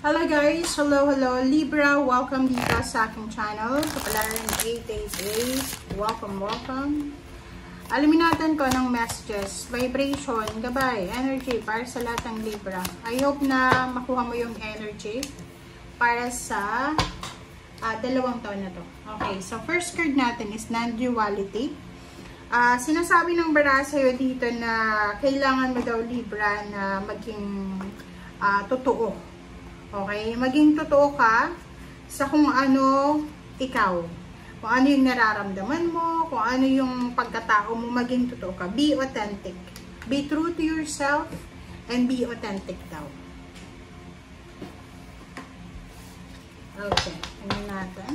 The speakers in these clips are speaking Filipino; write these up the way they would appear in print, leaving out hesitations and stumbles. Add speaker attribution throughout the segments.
Speaker 1: Hello guys! Hello Libra! Welcome dito sa aking channel. Kapalaran 888. Welcome. Alamin natin ko ng messages, vibration, gabay, energy para sa lahat ng Libra. I hope na makuha mo yung energy para sa dalawang taon na to. Okay, so first card natin is non-duality. Sinasabi ng bara sa'yo dito na kailangan mo daw Libra na maging totoo. Okay? Maging totoo ka sa kung ano ikaw. Kung ano yung nararamdaman mo, kung ano yung pagkatao mo, maging totoo ka. Be authentic. Be true to yourself and be authentic daw. Okay. Ano natin?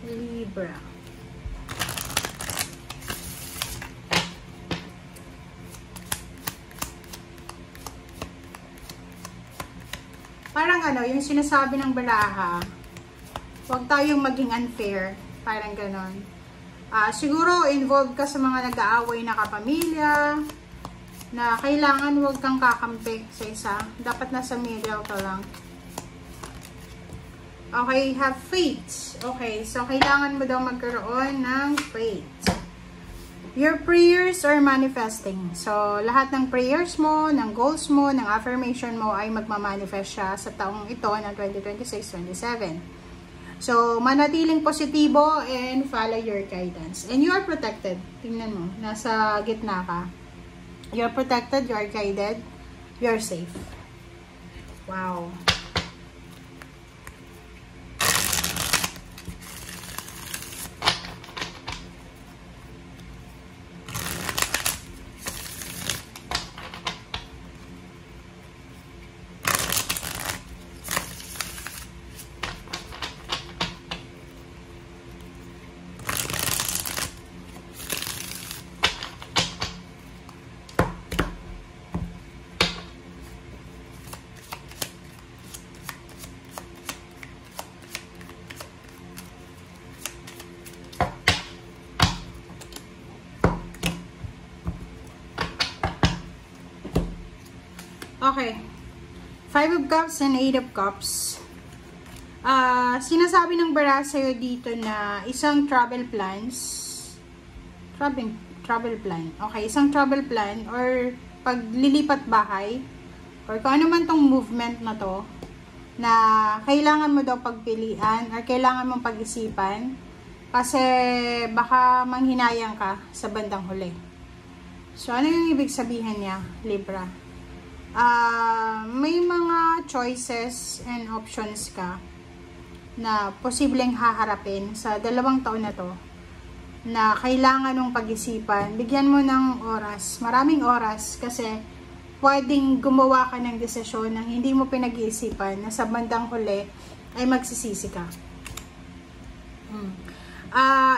Speaker 1: Libra. Parang ano, yung sinasabi ng baraha, huwag tayong maging unfair. Parang ganon. Siguro, involved ka sa mga nag-aaway na kapamilya, na kailangan huwag kang kakampi sa isa. Dapat nasa middle ka lang. Okay, have faith. Okay, so kailangan mo daw magkaroon ng faith. Your prayers are manifesting. So, lahat ng prayers mo, ng goals mo, ng affirmation mo ay magmamanifest siya sa taong ito ng 2026-27. So, manatiling positibo and follow your guidance. And you are protected. Tingnan mo, nasa gitna ka. You are protected, you are guided, you are safe. Wow. Okay. 5 of Cups and 8 of Cups. Sinasabi ng bara sa'yo dito na isang travel plans. Travel plan. Okay, isang travel plan or paglilipat bahay or kung ano man tong movement na to na kailangan mo daw pagpilian or kailangan mong pag-isipan kasi baka manghinayang ka sa bandang huli. So, ano yung ibig sabihin niya, Libra? May mga choices and options ka na posibleng haharapin sa 2 taon na to na kailangan mong pag-isipan. Bigyan mo ng oras, maraming oras kasi pwedeng gumawa ka ng desisyon na hindi mo pinag-iisipan na sa bandang huli ay magsisisi ka.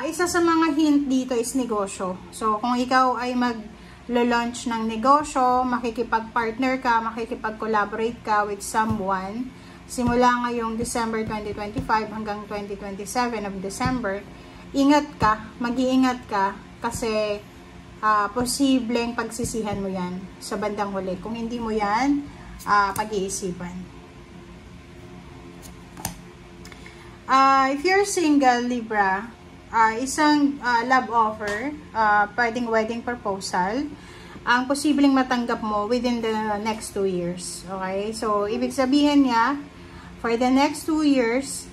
Speaker 1: Isa sa mga hint dito is negosyo. So, kung ikaw ay launch ng negosyo, makikipag-partner ka, makikipag-collaborate ka with someone, simula ngayong December 2025 hanggang 2027 of December, ingat ka, mag-iingat ka, kasi posibleng pagsisihan mo yan sa bandang huli. Kung hindi mo yan, pag-iisipan. If you're single, Libra, isang love offer, pwedeng wedding proposal, ang posibleng matanggap mo within the next 2 years. Okay? So, ibig sabihin niya, for the next 2 years,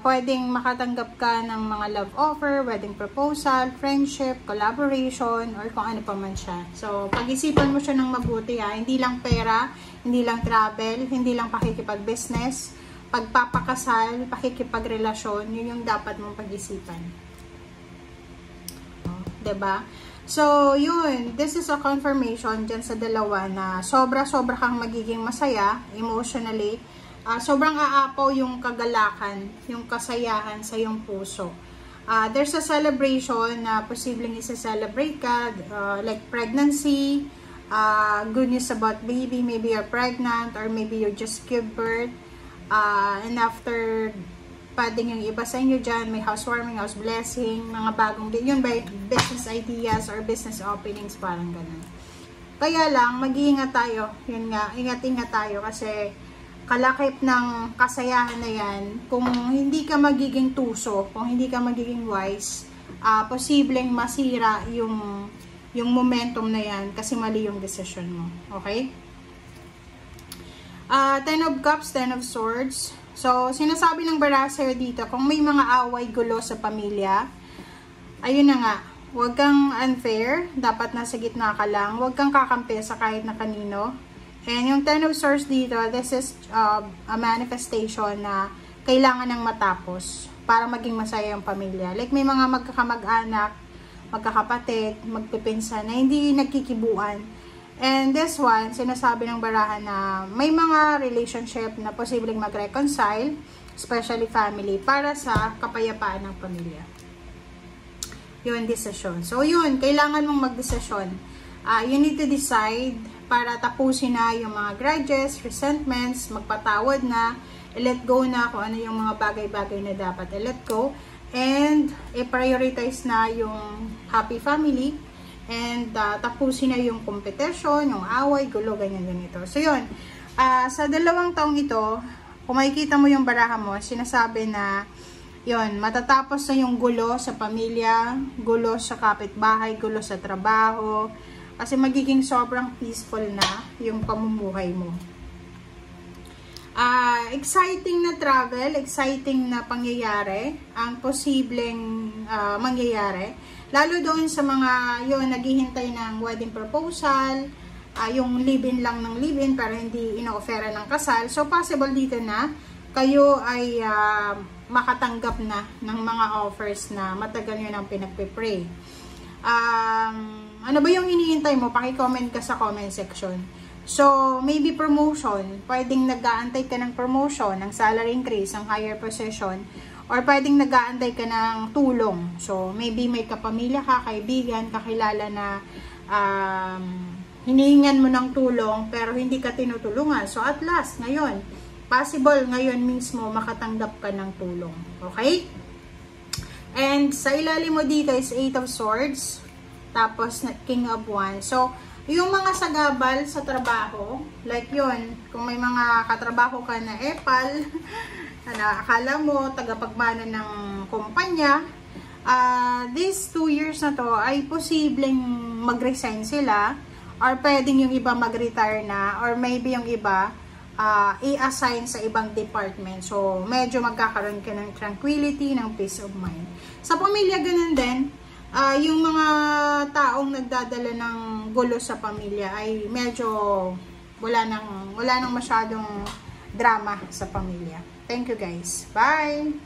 Speaker 1: pwedeng makatanggap ka ng mga love offer, wedding proposal, friendship, collaboration, or kung ano pa man siya. So, pag-isipan mo siya ng mabuti, hindi lang pera, hindi lang travel, hindi lang pakikipag-business, pagpapakasal, pakikipagrelasyon, yun yung dapat mong pag-isipan. Diba? So, yun. This is a confirmation dyan sa dalawa na sobra-sobra kang magiging masaya emotionally. Sobrang aapaw yung kagalakan, yung kasayahan sa iyong puso. There's a celebration na posibleng isa-celebrate ka, like pregnancy, good news about baby, maybe you're pregnant, or maybe you just give birth. And after, pwedeng yung iba sa inyo dyan, may housewarming, house blessing, mga bagong, yun ba, business ideas or business openings, parang ganun. Kaya lang, mag-iingat tayo. Yun nga, ingat-ingat tayo kasi kalakip ng kasayahan na yan, kung hindi ka magiging tuso, kung hindi ka magiging wise, posibleng masira yung momentum na yan kasi mali yung decision mo. Okay? Ten of Cups, Ten of Swords. So, sinasabi ng Barasser dito, kung may mga away, gulo sa pamilya, ayun na nga, huwag kang unfair, dapat nasa gitna ka lang, huwag kang kakampi sa kahit na kanino. And yung Ten of Swords dito, this is a manifestation na kailangan ng matapos para maging masaya yung pamilya. Like may mga magkakamag-anak, magkakapatid, magpipinsan na hindi nagkikibuan. And this one, sinasabi ng barahan na may mga relationship na posibleng mag-reconcile, especially family, para sa kapayapaan ng pamilya. Yun, decision. So yun, kailangan mong mag-desisyon. You need to decide para tapusin na yung mga grudges, resentments, magpatawad na, i-let go na kung ano yung mga bagay-bagay na dapat i-let go, and i-prioritize na yung happy family, and tapusin na yung competition, yung away, gulo, ganyan ganito. So yun, sa 2 taong ito, kung makikita mo yung baraha mo, sinasabi na yun, matatapos na yung gulo sa pamilya, gulo sa kapitbahay, gulo sa trabaho, kasi magiging sobrang peaceful na yung pamumuhay mo. Exciting na travel, exciting na pangyayari, ang posibleng mangyayari. Lalo doon sa mga yun, naghihintay ng wedding proposal, yung live-in lang ng live-in pero hindi ino-offera ng kasal. So, possible dito na kayo ay makatanggap na ng mga offers na matagal nyo nang pinagpipray. Ano ba yung iniintay mo? Paki-comment ka sa comment section. So, maybe promotion. Pwedeng nag-aantay ka ng promotion, ng salary increase, ng higher position. Or pwedeng nag-aantay ka ng tulong. So, maybe may kapamilya ka, kaibigan, kakilala na hinihingan mo ng tulong pero hindi ka tinutulungan. So, at last, ngayon, possible ngayon mismo makatanggap ka ng tulong. Okay? And sa ilalim mo dito is 8 of Swords. Tapos, King of Wands. So, yung mga sagabal sa trabaho, like yun, kung may mga katrabaho ka na epal, na akala mo, tagapagmana ng kumpanya, these 2 years na to, ay posibleng mag-resign sila, or pwedeng yung iba mag-retire na, or maybe yung iba, i-assign sa ibang department. So, medyo magkakaroon ka ng tranquility, ng peace of mind. Sa pamilya, ganun din. Yung mga taong nagdadala ng gulo sa pamilya ay medyo wala nang masyadong drama sa pamilya. Thank you guys. Bye!